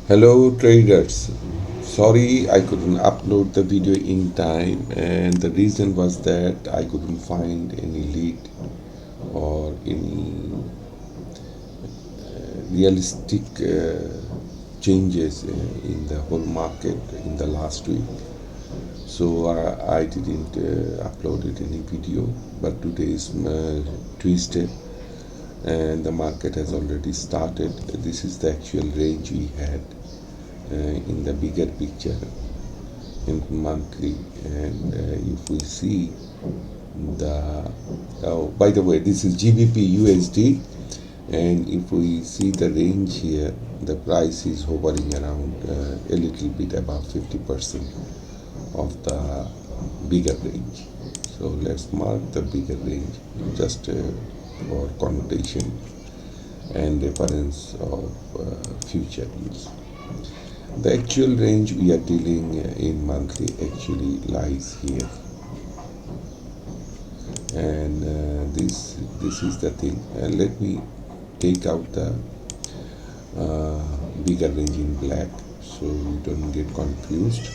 Hello traders, sorry I couldn't upload the video in time, and the reason was that I couldn't find any lead or any realistic changes in the whole market in the last week. So I didn't upload any video, but today is Tuesday and the market has already started. This is the actual range we had in the bigger picture in monthly, and if we see the by the way, this is Gbpusd, and if we see the range here, the price is hovering around a little bit above 50% of the bigger range. So let's mark the bigger range just for connotation and reference of future use. The actual range we are dealing in monthly actually lies here, and this is the thing. Let me take out the bigger range in black so you don't get confused.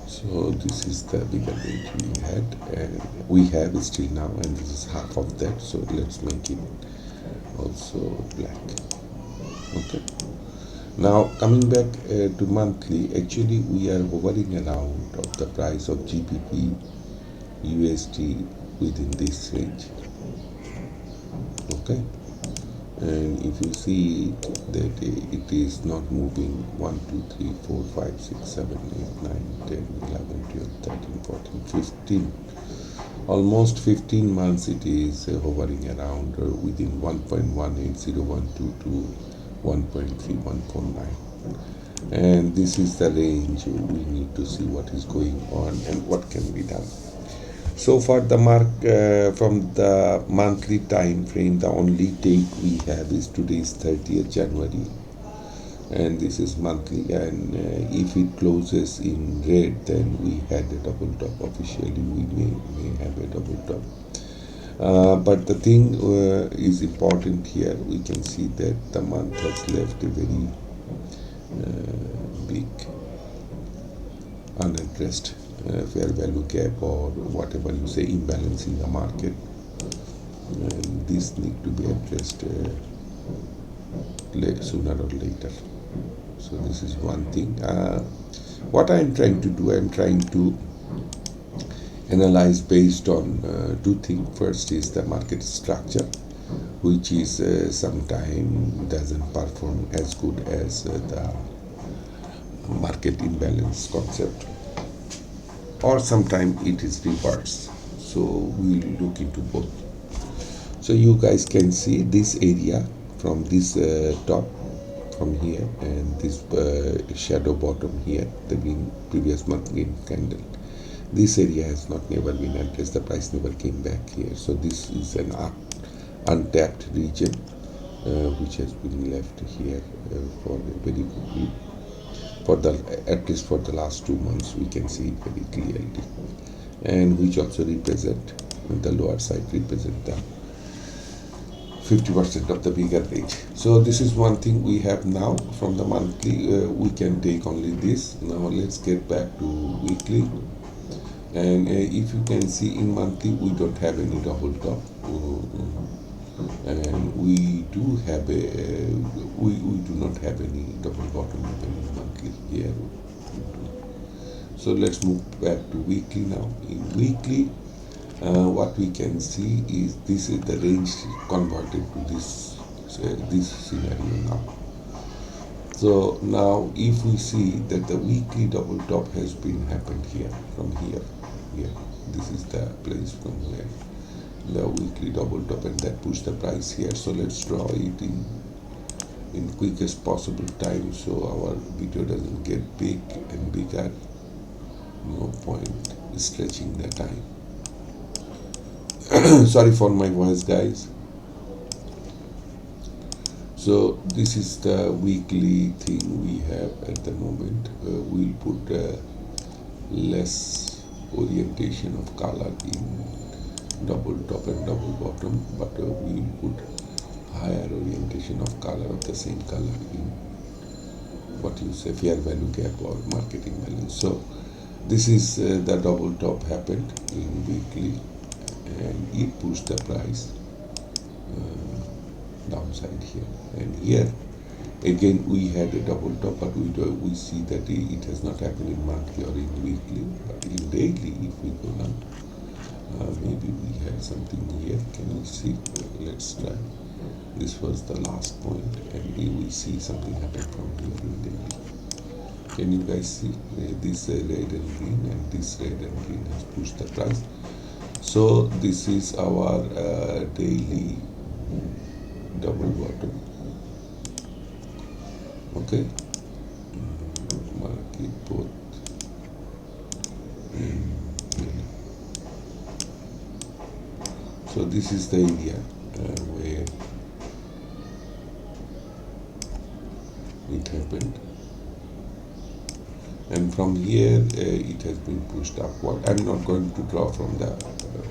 So this is the bigger range we had, and we have still now, and this is half of that. So let's make it also black. Okay. Now coming back to monthly, actually we are hovering around of the price of GBP USD within this range. Okay, and if you see that it is not moving 1 2 3 4 5 6 7 8 9 10 11 12 13 14 15, almost 15 months it is hovering around within 1.18012 to 1.3149, and this is the range we need to see what is going on and what can be done. So far the mark from the monthly time frame, the only take we have is today's 30th January, and this is monthly, and if it closes in red, then we had a double top. Officially we may have a double top. But the thing is important here. We can see that the month has left a very big unaddressed fair value gap, or whatever you say, imbalance in the market, and this need to be addressed sooner or later. So this is one thing. What I'm trying to do, I'm trying to analyze based on two things. First is the market structure, which is sometimes doesn't perform as good as the market imbalance concept, or sometimes it is reversed. So we'll look into both. So you guys can see this area from this top from here, and this shadow bottom here, the previous month green candle. This area has never been addressed. The price never came back here. So this is an untapped region which has been left here for a very good week. For the at least for the last 2 months, we can see it very clearly, and which also represent the lower side, represent the 50% of the bigger range. So this is one thing we have now from the monthly. We can take only this. Now let's get back to weekly, and if you can see in monthly, we don't have any double top, and we do have we do not have any double bottom even in monthly here. So let's move back to weekly now. In weekly, what we can see is this is the range converted to this scenario now. So now if we see that the weekly double top has been happened here, from here, this is the place from where the weekly double top, and that pushed the price here. So let's draw it in quickest possible time so our video doesn't get big and bigger. No point stretching the time. Sorry for my voice, guys. So this is the weekly thing we have at the moment. We'll put less orientation of color in double top and double bottom, but we'll put higher orientation of color of the same color in what you say fair value gap or marketing value. So this is the double top happened in weekly, and it pushed the price downside here. And here again we had a double top, but we see that it has not happened in monthly or in weekly, but in daily if we go now, maybe we had something here. Can you see? Let's try. This was the last point, and we see something happen from here in daily. Can you guys see this red and green, and this red and green has pushed the price? So this is our daily double bottom. Okay, mark it both. So this is the area where it happened, and from here it has been pushed upward. I'm not going to draw from the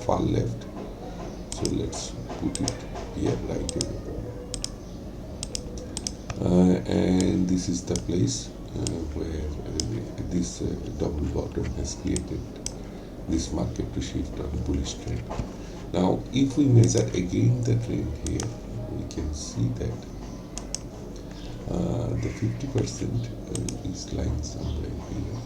far left, so let's put it here right away. And this is the place where this double bottom has created this market to shift on bullish trend. Now if we measure again the trend here, we can see that the 50% is lying somewhere here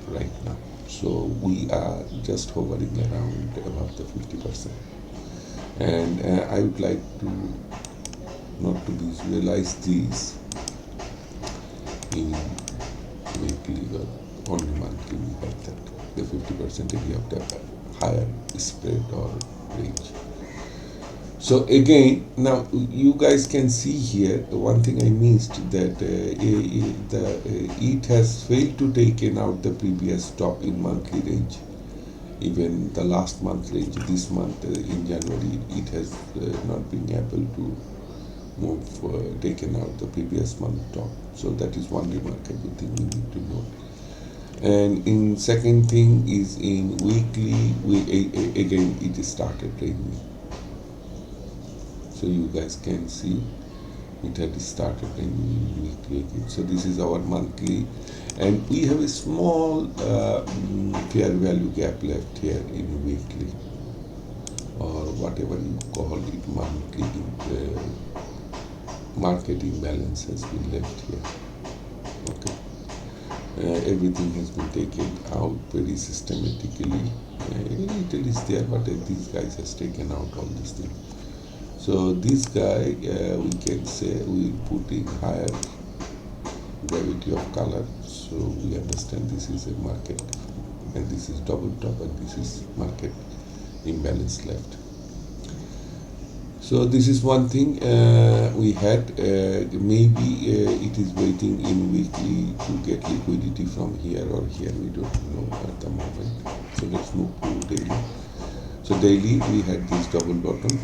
right now. So we are just hovering around above the 50%. And I would like to not to visualize these in weekly or only monthly. We have that the 50% area of the higher spread or range. So again, now you guys can see here one thing I missed, that it has failed to taken out the previous top in monthly range. Even the last month range, this month in January, it has not been able to move, taken out the previous month top. So that is one remarkable thing we need to note. And in second thing is in weekly, again it started raining. So you guys can see it had started raining in weekly again. So this is our monthly, and we have a small fair value gap left here in weekly, or whatever you call it, monthly market imbalance has been left here. Okay, everything has been taken out very systematically. It is there, but these guys has taken out all these things. So this guy, we can say we put in higher gravity of color, so we understand this is a market, and this is double top, and this is market imbalance left. So this is one thing we had. Maybe it is waiting in weekly to get liquidity from here or here. We don't know at the moment. So let's move to daily. So daily we had this double bottom.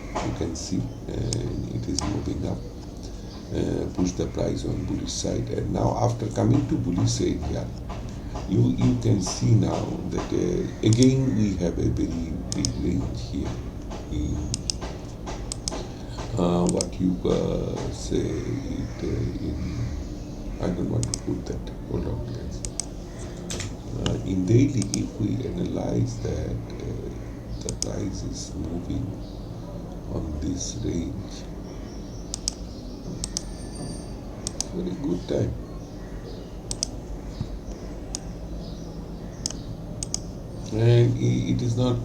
You can see it is moving up, push the price on bullish side, and now after coming to bullish side here, you can see now that again we have a very big range here in what you say it in, I don't want to put that, hold on guys. In daily, if we analyze that the price is moving on this range, very good time. And it is not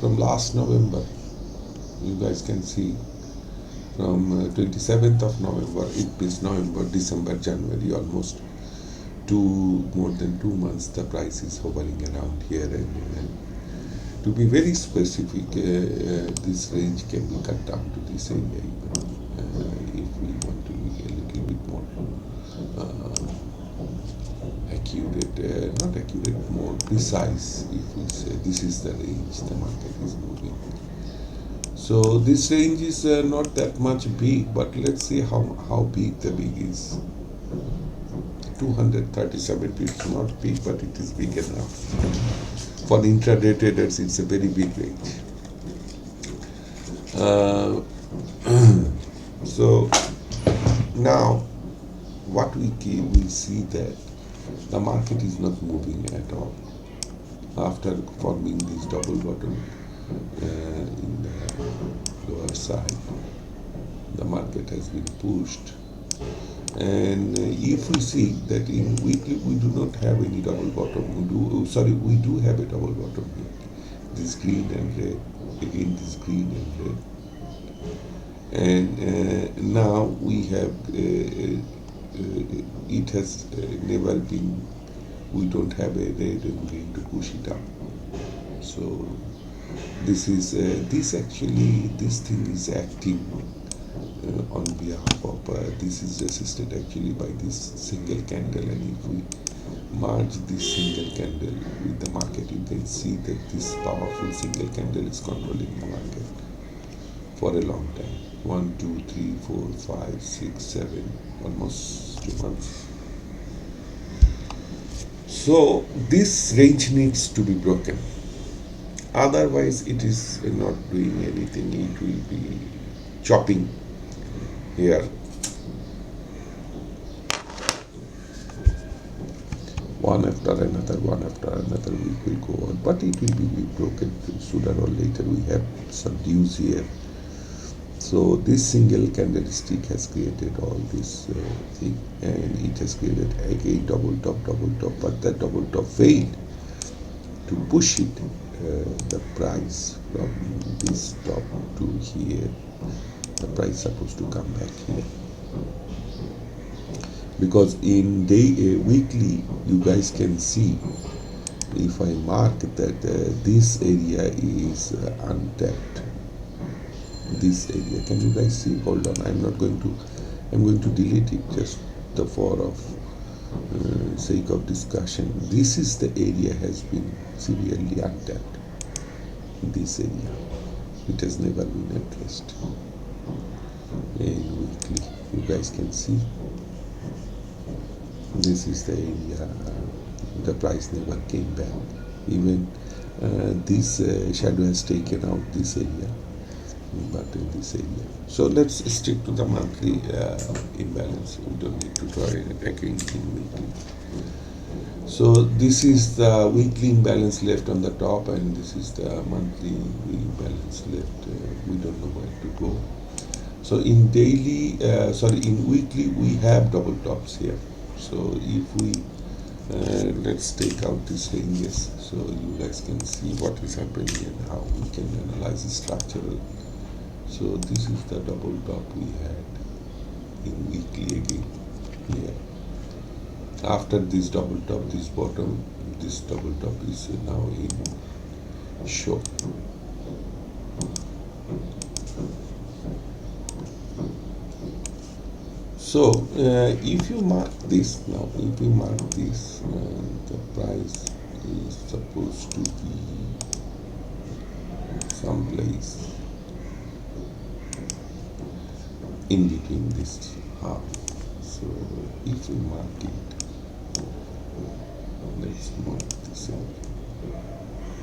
from last November. You guys can see from 27th of November, it is November, December, January, almost more than 2 months the price is hovering around here, and to be very specific, this range can be cut down to this area if we want to be a little bit more accurate, not accurate, more precise. If we say this is the range the market is moving. So this range is not that much big, but let's see how big the big is. 237 pips, not big, but it is big enough. For the intraday traders, it's a very big range. So now what we see that the market is not moving at all after forming this double bottom in the lower side. The market has been pushed, and if we see that in weekly we do not have any double bottom, we do have a double bottom here. This green and red, again this green and red, and now we have it has never been, we don't have a red and green to push it up. So this is this thing is acting on behalf of this is resisted actually by this single candle, and if we merge this single candle with the market, you can see that this powerful single candle is controlling the market for a long time. 1, 2, 3, 4, 5, 6, 7, almost 2 months. So this range needs to be broken, otherwise it is not doing anything. It will be chopping here, one after another, week will go on, but it will be broken sooner or later. We have some dues here. So this single candlestick has created all this thing, and it has created again double top, but that double top failed to push it, the price from this top to here. The price is supposed to come back here, because in weekly you guys can see, if I mark that this area is untapped. This area, can you guys see? Hold on, I'm going to delete it just for sake of discussion. This is the area has been severely untapped. This area, it has never been addressed. In weekly, you guys can see, this is the area. The price never came back. Even this shadow has taken out this area, but in this area. So let's stick to the monthly imbalance. We don't need to try again in weekly. So this is the weekly imbalance left on the top, and this is the monthly imbalance left. We don't know where to go. So in in weekly we have double tops here. So if we let's take out these ranges so you guys can see what is happening and how we can analyze the structural. So this is the double top we had in weekly again here. After this double top, this bottom, this double top is now in show. So if you mark this now, if we mark this, the price is supposed to be someplace in between this half. So if we mark it, let's mark this in.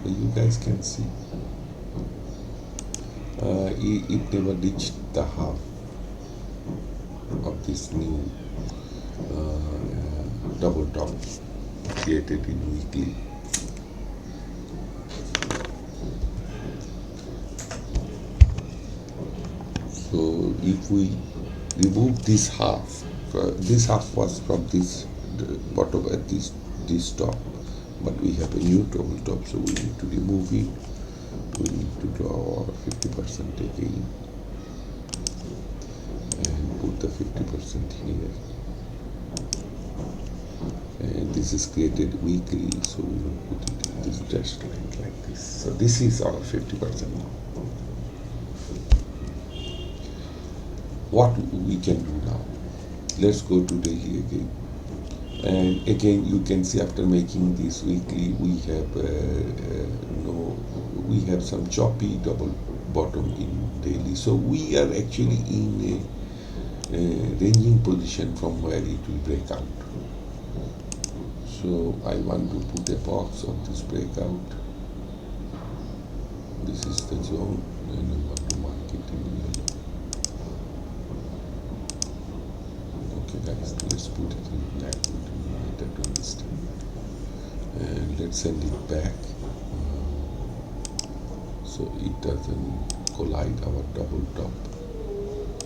So you guys can see it never reached the half of this new double top created in weekly. So if we remove this half was from this bottom at this top, but we have a new double top, so we need to remove it. We need to draw 50% again and put the 50% here, and this is created weekly, so we will put it in this dashed line like this. So this is our 50% now. What we can do now, let's go to daily again, and again you can see after making this weekly we have some choppy double bottom in daily. So we are actually in a ranging position from where it will break out. So I want to put a box of this breakout this is the zone, and I want to mark it in yellow. Okay guys, let's put it in black, it will be better to understand. And let's send it back so it doesn't collide our double top.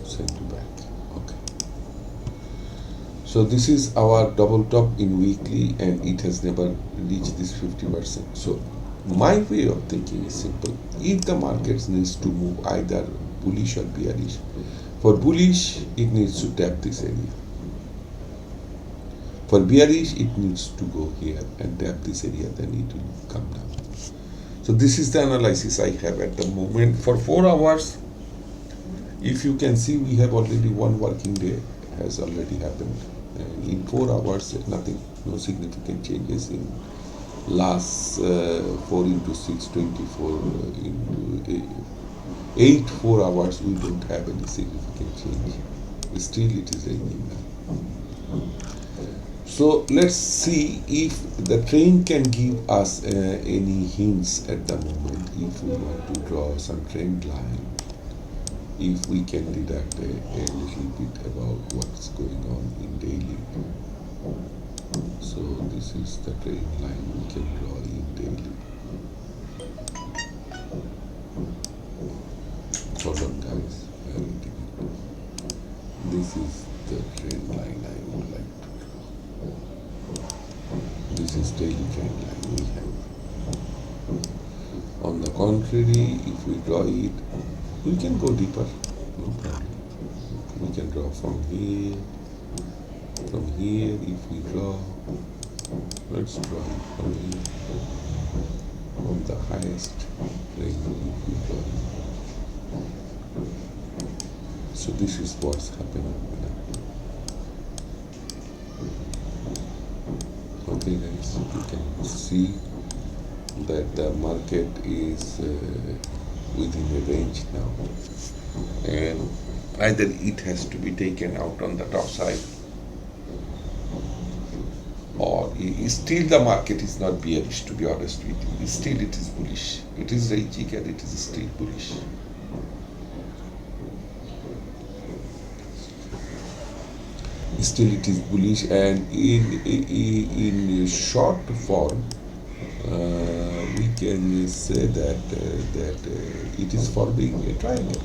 Send to back. Okay, so this is our double top in weekly, and it has never reached this 50%. So my way of thinking is simple. If the market needs to move either bullish or bearish, for bullish it needs to tap this area. For bearish, it needs to go here and tap this area, then it will come down. So this is the analysis I have at the moment. For 4 hours, if you can see, we have already one working day has already happened. And in 4 hours, nothing, no significant changes in last 4 into 6, 24 into 8 4 hours, we don't have any significant change. Still it is raining now. So let's see if the trend can give us any hints at the moment. If we want to draw some trend line, if we can deduct a little bit about what's going on in daily. So this is the trend line we can draw in daily. Hold on guys, this is the trend line I would like to draw. This is daily trend line we have. On the contrary, if we draw it, we can go deeper, no problem. We can draw from here, if we draw, let's draw it from here, from the highest range if we draw it. So this is what's happening now. Okay guys, you can see that the market is within a range now, and either it has to be taken out on the top side, or still the market is not bearish, to be honest with you. Still it is bullish. It is ranging and it is still bullish. Still it is bullish, and in short form we can say that it is forming a triangle.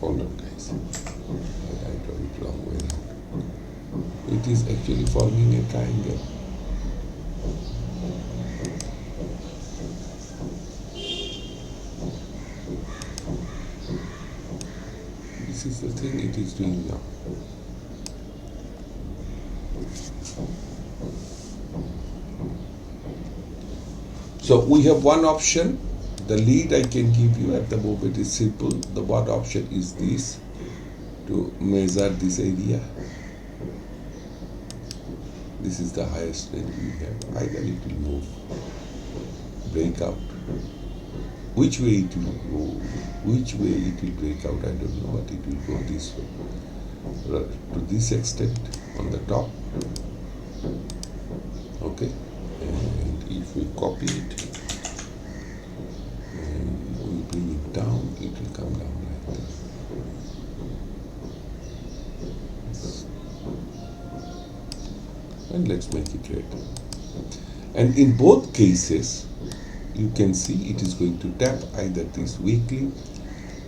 Hold on guys, I draw it wrong way around. It is actually forming a triangle. This is the thing it is doing now. So we have one option. The lead I can give you at the moment is simple. The one option is this, to measure this area. This is the highest range we have. Either it will move, break out. Which way it will go, which way it will break out, I don't know, but it will go this way. To this extent on the top. Okay, and if we copy it and we bring it down, it will come down like this. And let's make it red. And in both cases, you can see it is going to tap either this weekly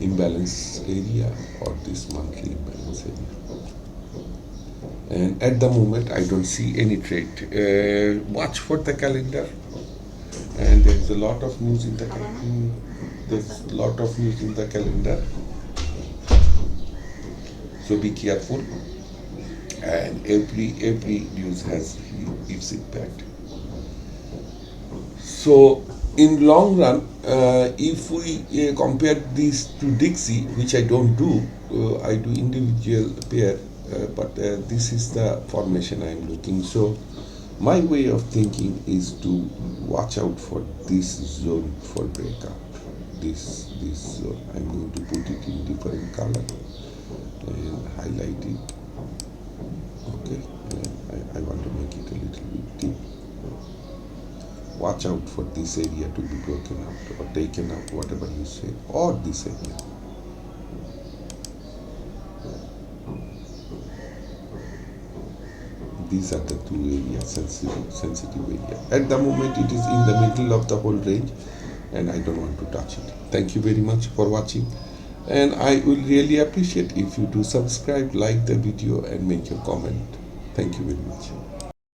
imbalance area or this monthly imbalance area. And at the moment, I don't see any trade. Watch for the calendar. And there's a lot of news in the calendar. There's a lot of news in the calendar. So be careful. And every news has its impact. So in long run, if we compare this to Dixie, which I don't do, I do individual pair, but this is the formation I am looking. So my way of thinking is to watch out for this zone for breakout. This zone, I'm going to put it in different color and highlight it. Okay, I want to make it a little bit deep. Watch out for this area to be broken out or taken out, whatever you say, or this area. These are the two areas, sensitive area. At the moment it is in the middle of the whole range and I don't want to touch it. Thank you very much for watching, and I will really appreciate if you do subscribe, like the video and make your comment. Thank you very much.